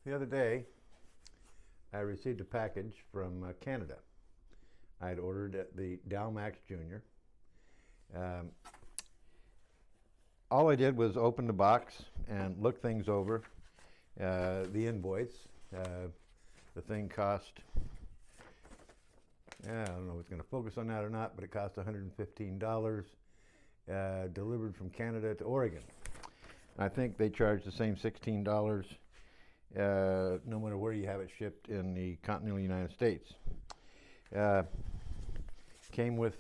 The other day, I received a package from Canada. I had ordered the DOWELMAX Jr. All I did was open the box and look things over. The invoice, the thing cost, I don't know if it's going to focus on that or not, but it cost $115, delivered from Canada to Oregon. I think they charge the same $16 no matter where you have it shipped in the continental United States. Came with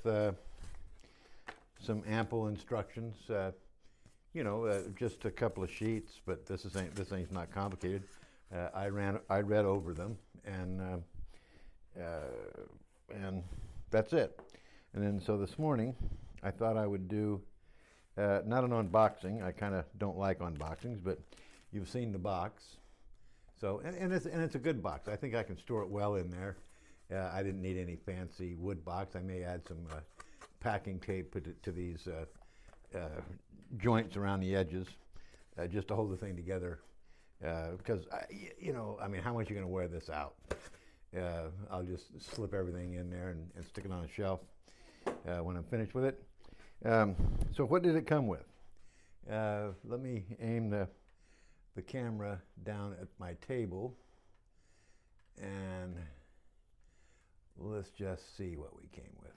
some ample instructions, just a couple of sheets, but this thing's not complicated. I read over them, and that's it. And then so this morning, I thought I would do not an unboxing. I kind of don't like unboxings, but you've seen the box. So and it's a good box. I think I can store it well in there. I didn't need any fancy wood box. I may add some packing tape to these joints around the edges, just to hold the thing together. Because how much are you going to wear this out? I'll just slip everything in there and stick it on a shelf when I'm finished with it. So what did it come with? Let me aim the camera down at my table, and let's just see what we came with.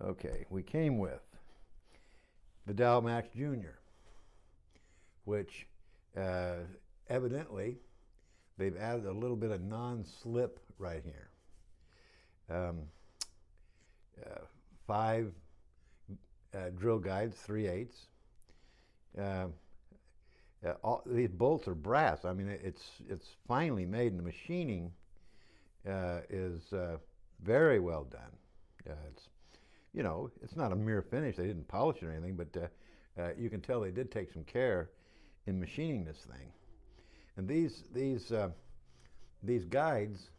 Okay, we came with the DOWELMAX Jr, which evidently they've added a little bit of non-slip right here. 5 drill guides, 3/8. These bolts are brass. I mean, it's finely made, and the machining is very well done. It's not a mere finish. They didn't polish it or anything, but you can tell they did take some care in machining this thing. And these guides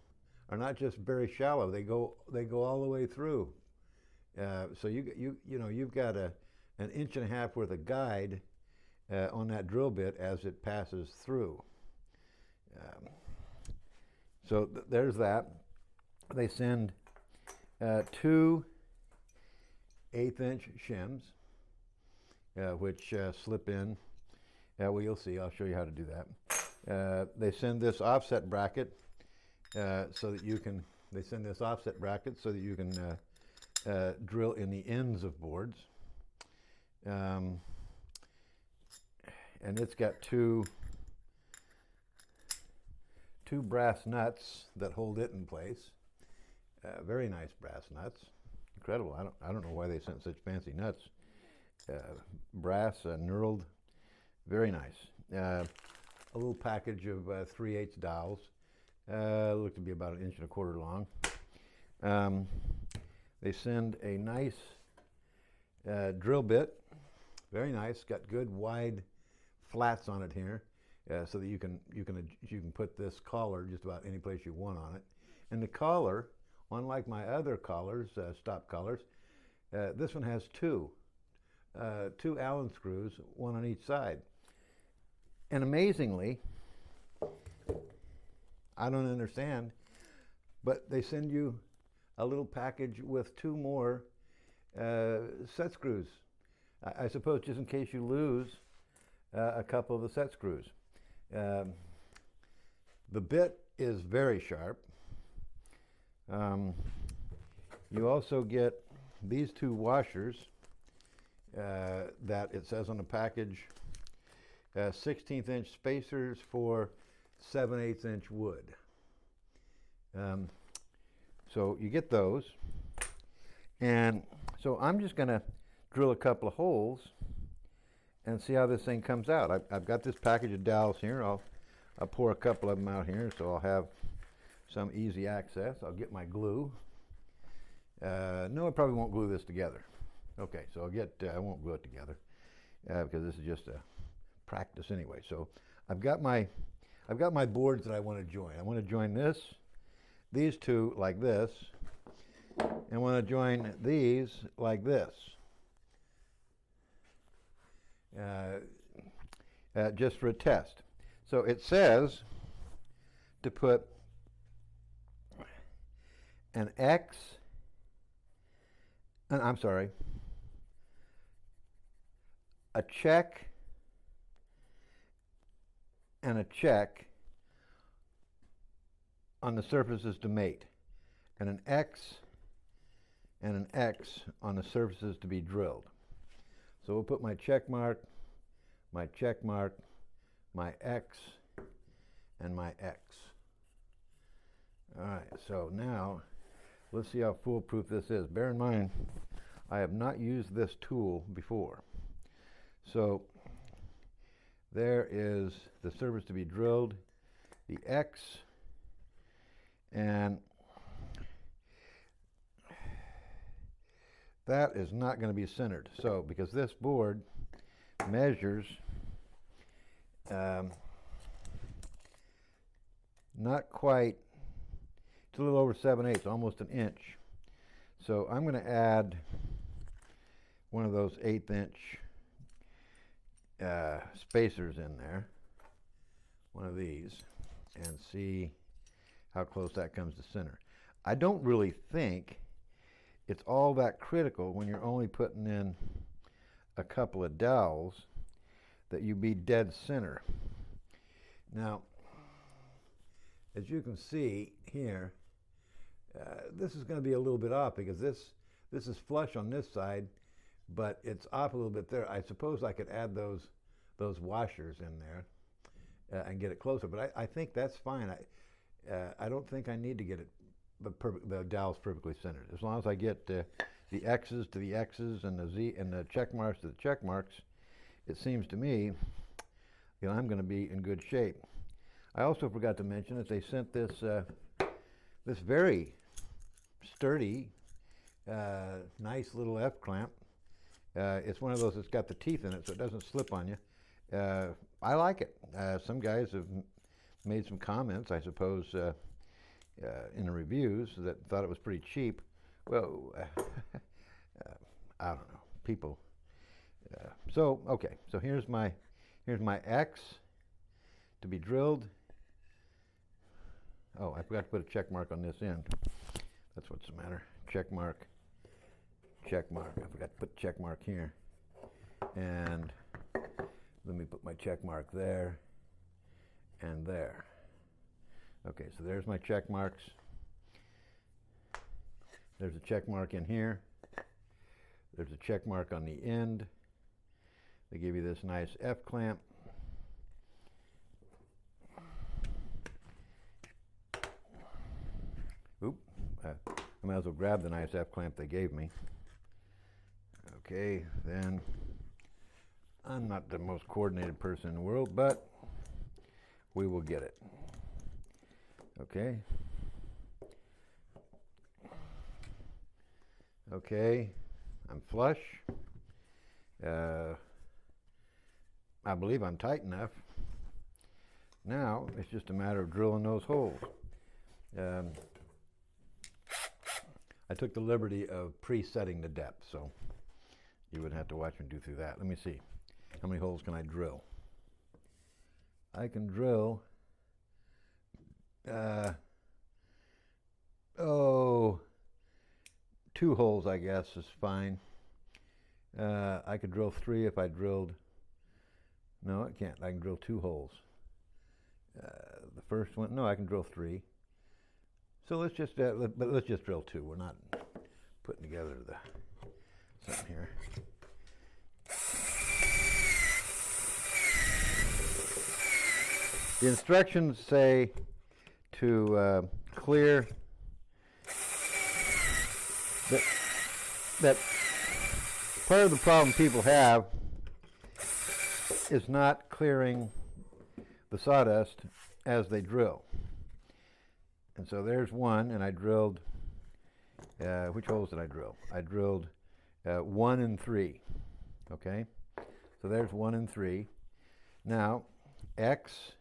are not just very shallow. They go all the way through. So you've got an 1.5 inch worth of guide on that drill bit as it passes through. So there's that. They send 2 1/8 inch shims, which slip in. Well, you'll see. I'll show you how to do that. They send this offset bracket so that you can. They send this offset bracket so that you can drill in the ends of boards. And it's got two brass nuts that hold it in place. Very nice brass nuts. Incredible. I don't know why they sent such fancy nuts. Brass, knurled. Very nice. A little package of 3/8 dowels. Look to be about 1.25 inches long. They send a nice drill bit. Very nice. Got good wide flats on it here, so that you can put this collar just about any place you want on it. And the collar, unlike my other collars, stop collars, this one has two Allen screws, one on each side. And amazingly, I don't understand, but they send you a little package with 2 more set screws. I suppose just in case you lose a couple of the set screws. The bit is very sharp. You also get these 2 washers that it says on the package, 1/16 inch spacers for 7/8 inch wood. So you get those, and so I'm just going to drill a couple of holes and see how this thing comes out. I've got this package of dowels here. I'll pour a couple of them out here, so I'll have some easy access. I'll get my glue. No, I probably won't glue this together. Okay, so I won't glue it together because this is just a practice anyway. So I've got my boards that I want to join. I want to join these 2 like this, and I want to join these like this. Just for a test. So it says to put an X, I'm sorry, a check and a check on the surfaces to mate, and an X and an X on the surfaces to be drilled. So we'll put my check mark, my check mark, my X, and my X. All right, so now let's see how foolproof this is. Bear in mind, I have not used this tool before. So there is the surface to be drilled, the X, and that is not going to be centered. So because this board measures not quite, it's a little over 7/8, almost an inch. So I'm going to add one of those 1/8 inch spacers in there, one of these, and see how close that comes to center. I don't really think it's all that critical when you're only putting in a couple of dowels that you be dead center. Now, as you can see here, this is going to be a little bit off because this is flush on this side, but it's off a little bit there. I suppose I could add those washers in there and get it closer, but I think that's fine. I don't think I need to get it the dowels perfectly centered. As long as I get the X's to the X's and the Z and the check marks to the check marks, it seems to me, you know, I'm going to be in good shape. I also forgot to mention that they sent this this very sturdy, nice little F clamp. It's one of those that's got the teeth in it, so it doesn't slip on you. I like it. Some guys have made some comments, I suppose, in the reviews that thought it was pretty cheap. Well, I don't know. People. So okay. So here's my X to be drilled. Oh, I forgot to put a check mark on this end. That's what's the matter. Check mark. Check mark. I forgot to put check mark here. And let me put my check mark there and there. Okay, so there's my check marks. There's a check mark in here. There's a check mark on the end. They give you this nice F clamp. Oop, I might as well grab the nice F clamp they gave me. Okay, then I'm not the most coordinated person in the world, but we will get it. Okay. Okay, I'm flush. I believe I'm tight enough. Now it's just a matter of drilling those holes. I took the liberty of presetting the depth, so you wouldn't have to watch me do through that. Let me see. How many holes can I drill? I can drill 2 holes, I guess, is fine. I could drill 3 if I drilled. No, I can't. I can drill 2 holes. The first one, no, I can drill 3. So let's just drill 2. We're not putting together something here. The instructions say to clear that part of the problem people have is not clearing the sawdust as they drill. And so there's one, and I drilled, which holes did I drill? I drilled 1 and 3, okay? So there's 1 and 3. Now, X,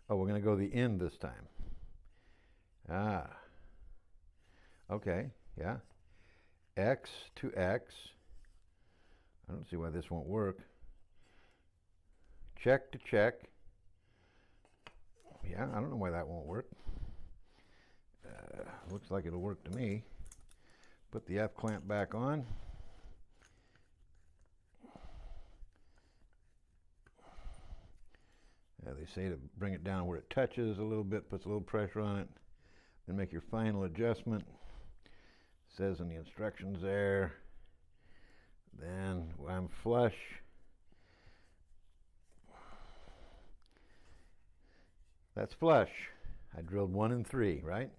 oh, we're going to go the end this time. Ah, okay, yeah. X to X. I don't see why this won't work. Check to check. Yeah, I don't know why that won't work. Looks like it'll work to me. Put the F clamp back on. They say to bring it down where it touches a little bit, puts a little pressure on it, then make your final adjustment. It says in the instructions there. Then when I'm flush, that's flush. I drilled 1 and 3, right?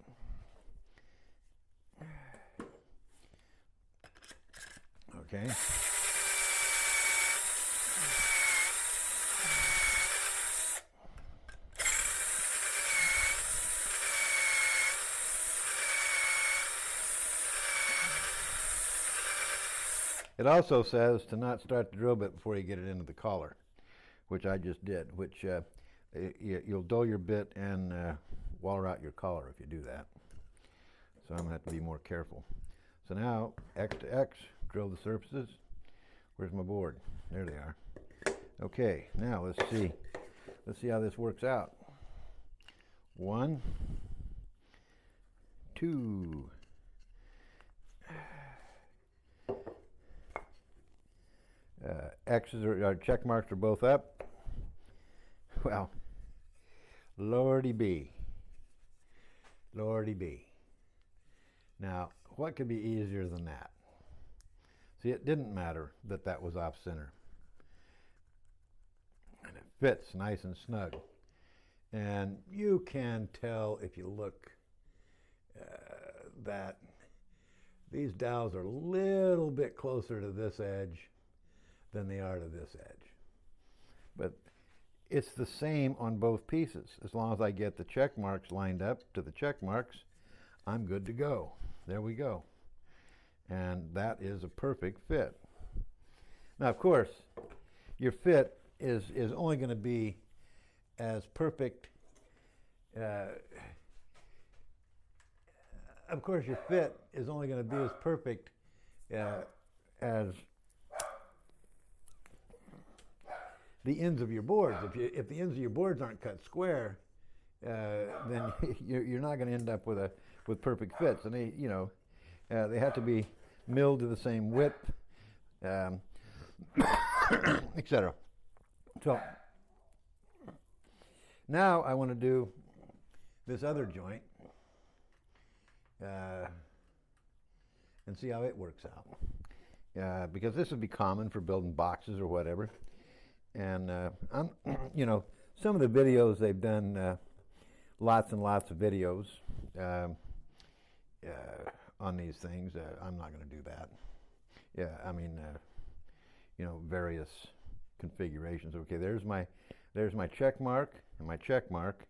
Okay. It also says to not start the drill bit before you get it into the collar, which I just did, which you'll dull your bit and waller out your collar if you do that. So I'm going to have to be more careful. So now, X to X, drill the surfaces. Where's my board? There they are. Okay, now let's see. Let's see how this works out. 1, 2. X's or check marks are both up. Well, Lordy B. Lordy B. Now, what could be easier than that? See, it didn't matter that that was off center. And it fits nice and snug. And you can tell if you look that these dowels are a little bit closer to this edge than they are to this edge. But it's the same on both pieces. As long as I get the check marks lined up to the check marks, I'm good to go. There we go. And that is a perfect fit. Now, of course, your fit is only going to be as perfect. Of course, your fit is only going to be as perfect as the ends of your boards. If the ends of your boards aren't cut square, then you're not going to end up with perfect fits. And they have to be milled to the same width, etc. So now I want to do this other joint and see how it works out. Because this would be common for building boxes or whatever. And some of the videos they've done, lots and lots of videos on these things. I'm not going to do that. Yeah, I mean, various configurations. Okay, there's my check mark and my check mark.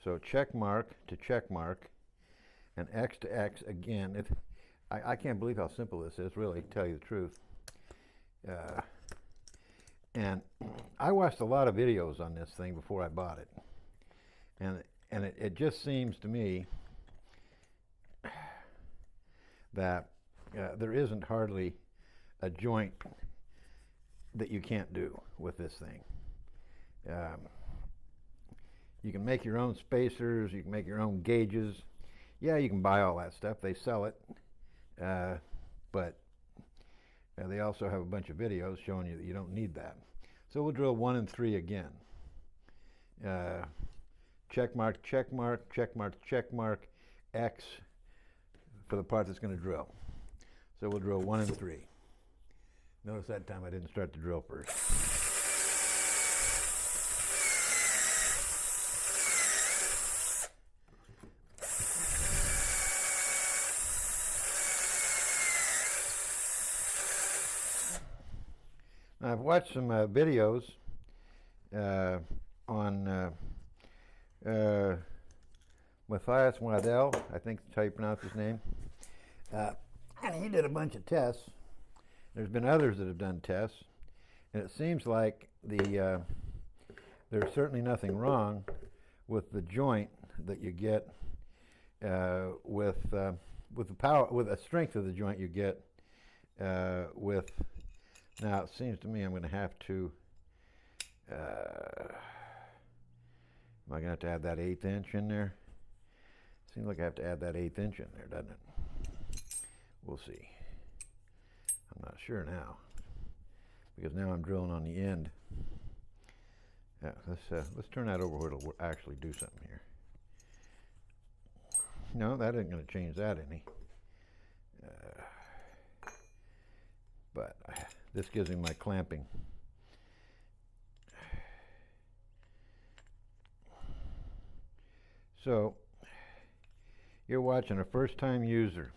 So check mark to check mark, and X to X again. I can't believe how simple this is, really, to tell you the truth. And I watched a lot of videos on this thing before I bought it. And it just seems to me that there isn't hardly a joint that you can't do with this thing. You can make your own spacers, you can make your own gauges. Yeah, you can buy all that stuff. They sell it. But they also have a bunch of videos showing you that you don't need that. So we'll drill 1 and 3 again. Check mark, check mark, check mark, check mark, X for the part that's going to drill. So we'll drill 1 and 3. Notice that time I didn't start the drill first. I've watched some videos on Matthias Waddell, I think that's how you pronounce his name. And he did a bunch of tests. There's been others that have done tests, and it seems like there's certainly nothing wrong with the joint that you get with the power, with the strength of the joint you get with. Now, it seems to me I'm going to have to Am I going to have to add that 1/8 inch in there? Seems like I have to add that 1/8 inch in there, doesn't it? We'll see. I'm not sure now, because now I'm drilling on the end. Yeah, let's turn that over where it'll actually do something here. No, that isn't going to change that any. But this gives me my clamping. So, you're watching a first-time user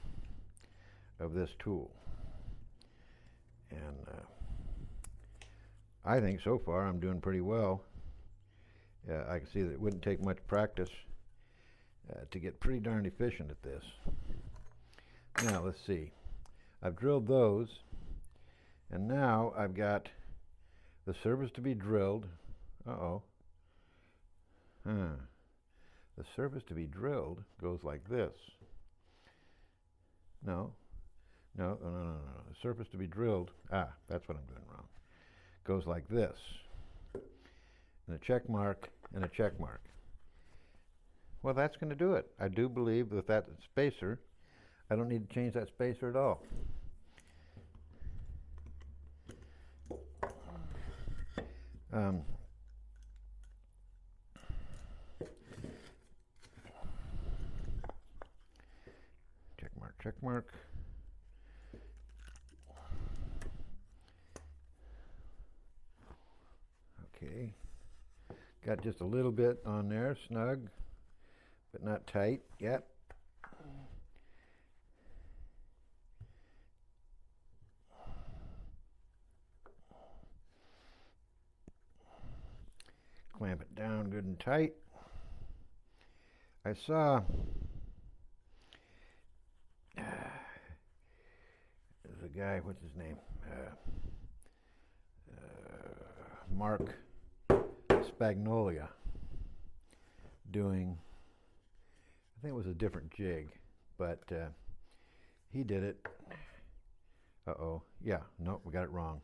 of this tool. And I think so far I'm doing pretty well. I can see that it wouldn't take much practice to get pretty darn efficient at this. Now, let's see. I've drilled those, and now I've got the surface to be drilled. Uh-oh. The surface to be drilled goes like this. No. The surface to be drilled, that's what I'm doing wrong. Goes like this. And a check mark and a check mark. Well, that's going to do it. I do believe with that spacer, I don't need to change that spacer at all. Check mark. Okay. Got just a little bit on there, snug, but not tight yet. Clamp it down good and tight. I saw there's a guy, what's his name? Mark Spagnolia doing, I think it was a different jig, but he did it. Uh-oh. Yeah, no, we got it wrong.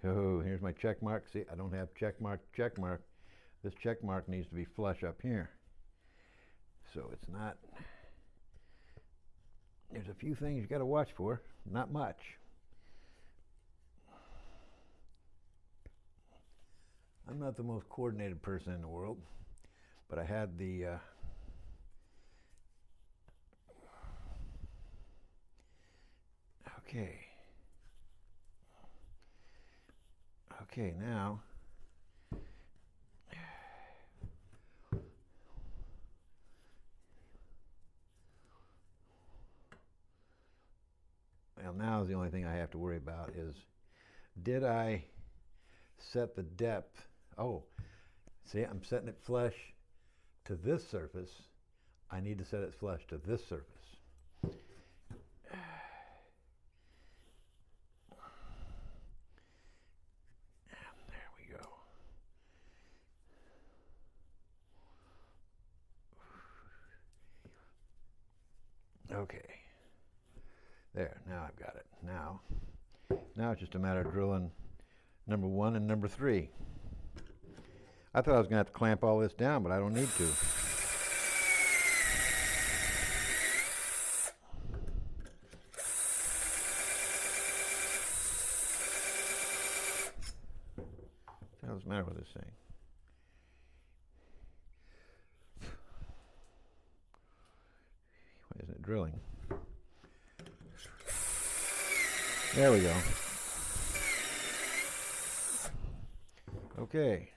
Oh, here's my check mark. See, I don't have check mark. This check mark needs to be flush up here. So it's not, there's a few things you got to watch for, not much. I'm not the most coordinated person in the world, but I had the okay, now now the only thing I have to worry about is, did I set the depth? Oh, see, I'm setting it flush to this surface. I need to set it flush to this surface. There we go. Okay. There, now I've got it. Now it's just a matter of drilling number 1 and number 3. I thought I was going to have to clamp all this down, but I don't need to. What's the matter with this thing? Why isn't it drilling? There we go. Okay.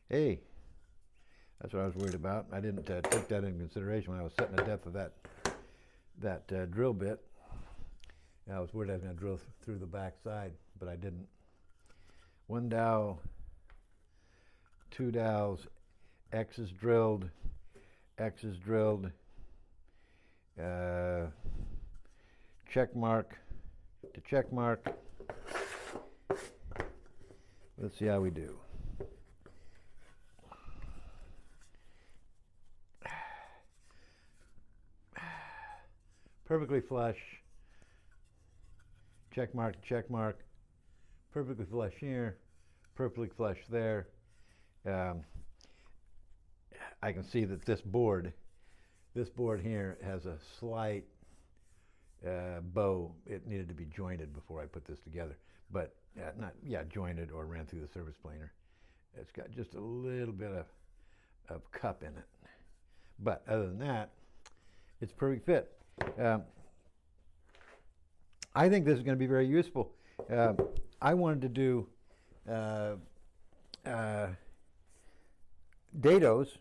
Hey, that's what I was worried about. I didn't take that into consideration when I was setting the depth of that drill bit. I was worried I was going to drill through the back side, but I didn't. 1 dowel, 2 dowels, X is drilled, check mark to check mark. Let's see how we do. Perfectly flush, check mark to check mark, perfectly flush here, perfectly flush there, um, I can see that this board here has a slight bow. It needed to be jointed before I put this together, but not jointed or ran through the surface planer. It's got just a little bit of cup in it, but other than that, it's perfect fit. I think this is going to be very useful. I wanted to do dados,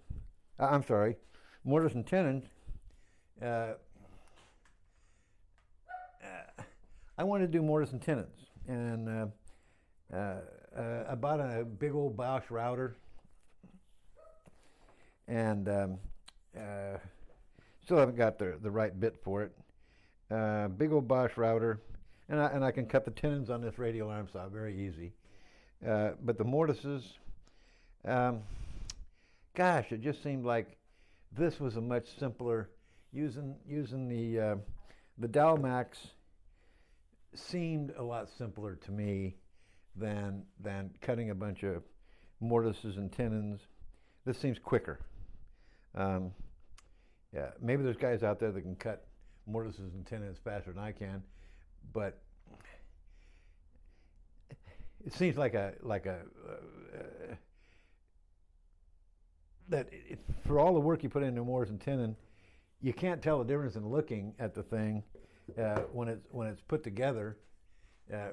I'm sorry, mortise and tenons. I wanted to do mortise and tenons, and I bought a big old Bosch router, and still haven't got the right bit for it. Big old Bosch router, and I can cut the tenons on this radial arm saw very easy. But the mortises, gosh, it just seemed like this was a much simpler, using the DOWELMAX seemed a lot simpler to me than cutting a bunch of mortises and tenons. This seems quicker. Yeah, maybe there's guys out there that can cut mortises and tenons faster than I can, but it seems like for all the work you put into mortise and tenon, you can't tell the difference in looking at the thing when it's put together,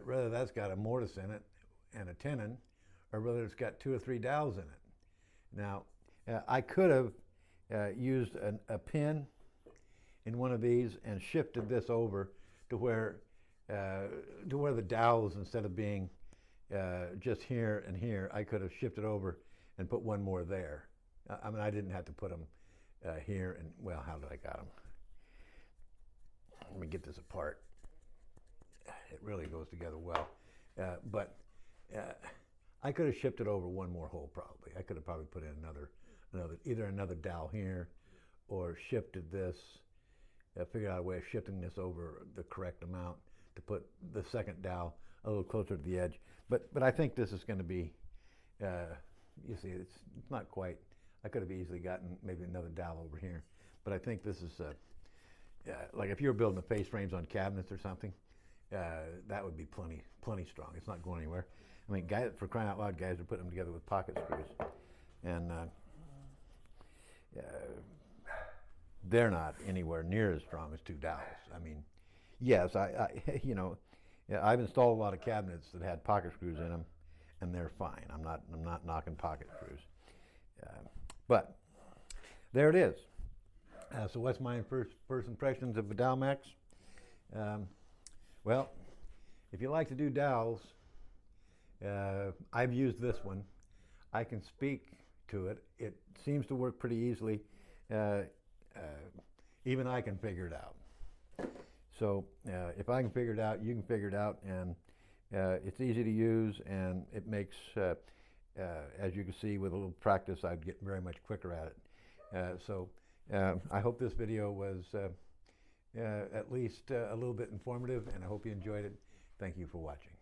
whether that's got a mortise in it and a tenon, or whether it's got 2 or 3 dowels in it. Now, I could have used a pin in one of these and shifted this over to where the dowels, instead of being just here and here, I could have shifted over and put one more there. I mean, I didn't have to put them here and, well, how did I got them? Let me get this apart. It really goes together well. But I could have shifted over one more hole probably. I could have probably put in either another dowel here, or shifted this, figured out a way of shifting this over the correct amount to put the second dowel a little closer to the edge. But I think this is going to be, you see, it's not quite. I could have easily gotten maybe another dowel over here, but I think this is like if you were building the face frames on cabinets or something, that would be plenty strong. It's not going anywhere. I mean, guys, for crying out loud, guys are putting them together with pocket screws, and they're not anywhere near as strong as 2 dowels. I mean, yes, you know, I've installed a lot of cabinets that had pocket screws in them, and they're fine. I'm not knocking pocket screws, but there it is. So what's my first impressions of the DOWELMAX? Well, if you like to do dowels, I've used this one. I can speak to it. It seems to work pretty easily. Even I can figure it out. So if I can figure it out, you can figure it out, and it's easy to use, and it makes, as you can see, with a little practice, I'd get very much quicker at it. So I hope this video was at least a little bit informative, and I hope you enjoyed it. Thank you for watching.